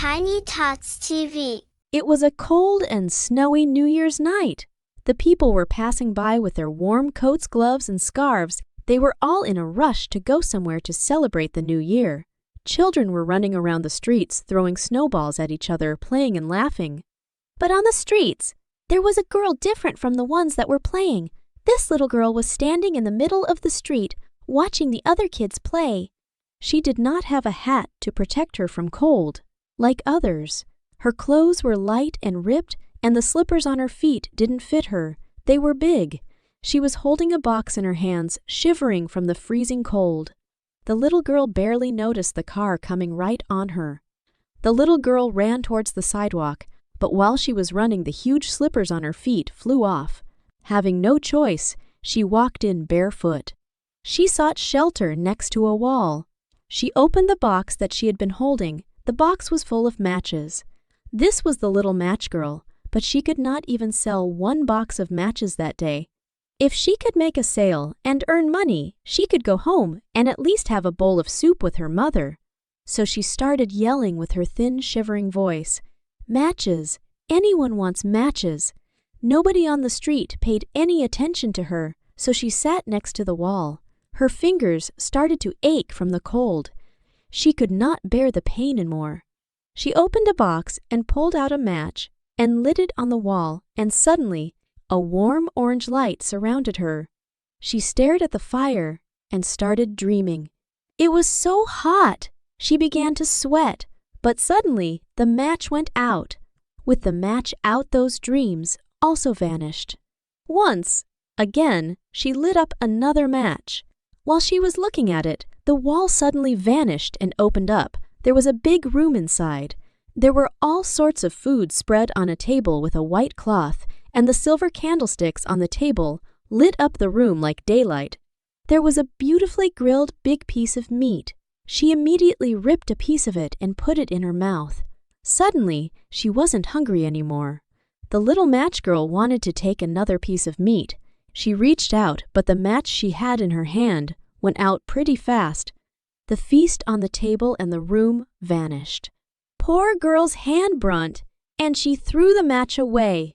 Tiny Tots TV. It was a cold and snowy New Year's night. The people were passing by with their warm coats, gloves, and scarves. They were all in a rush to go somewhere to celebrate the new year. Children were running around the streets, throwing snowballs at each other, playing and laughing. But on the streets, there was a girl different from the ones that were playing. This little girl was standing in the middle of the street, watching the other kids play. She did not have a hat to protect her from cold, like others. Her clothes were light and ripped, and the slippers on her feet didn't fit her. They were big. She was holding a box in her hands, shivering from the freezing cold. The little girl barely noticed the car coming right on her. The little girl ran towards the sidewalk, but while she was running, the huge slippers on her feet flew off. Having no choice, she walked in barefoot. She sought shelter next to a wall. She opened the box that she had been holding. The box was full of matches. This was the little match girl, but she could not even sell one box of matches that day. If she could make a sale and earn money, she could go home and at least have a bowl of soup with her mother. So she started yelling with her thin, shivering voice, "Matches! Anyone wants matches!" Nobody on the street paid any attention to her, so she sat next to the wall. Her fingers started to ache from the cold. She could not bear the pain anymore. She opened a box and pulled out a match and lit it on the wall, and suddenly a warm orange light surrounded her. She stared at the fire and started dreaming. It was so hot! She began to sweat, but suddenly the match went out. With the match out, those dreams also vanished. Once, again, she lit up another match. While she was looking at it, the wall suddenly vanished and opened up. There was a big room inside. There were all sorts of food spread on a table with a white cloth, and the silver candlesticks on the table lit up the room like daylight. There was a beautifully grilled big piece of meat. She immediately ripped a piece of it and put it in her mouth. Suddenly, she wasn't hungry anymore. The little match girl wanted to take another piece of meat. She reached out, but the match she had in her hand went out pretty fast. The feast on the table and the room vanished. Poor girl's hand burnt, and she threw the match away.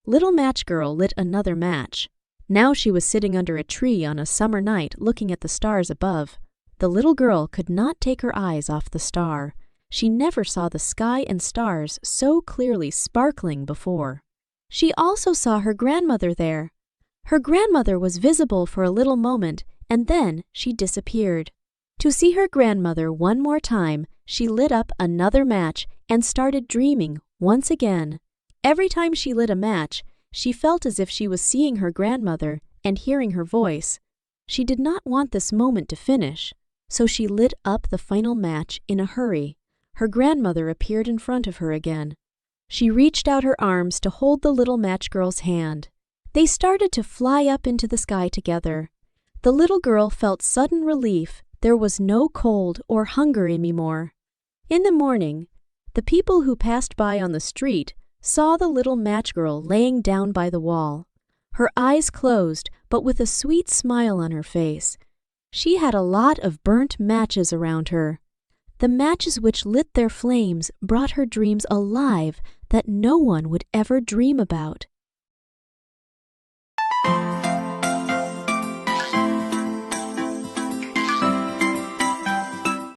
Little match girl lit another match. Now she was sitting under a tree on a summer night looking at the stars above. The little girl could not take her eyes off the star. She never saw the sky and stars so clearly sparkling before. She also saw her grandmother there. Her grandmother was visible for a little moment, and then she disappeared. To see her grandmother one more time, she lit up another match and started dreaming once again. Every time she lit a match, she felt as if she was seeing her grandmother and hearing her voice. She did not want this moment to finish, so she lit up the final match in a hurry. Her grandmother appeared in front of her again. She reached out her arms to hold the little match girl's hand. They started to fly up into the sky together. The little girl felt sudden relief. There was no cold or hunger anymore. In the morning, the people who passed by on the street saw the little match girl laying down by the wall. Her eyes closed, but with a sweet smile on her face. She had a lot of burnt matches around her. The matches which lit their flames brought her dreams alive that no one would ever dream about.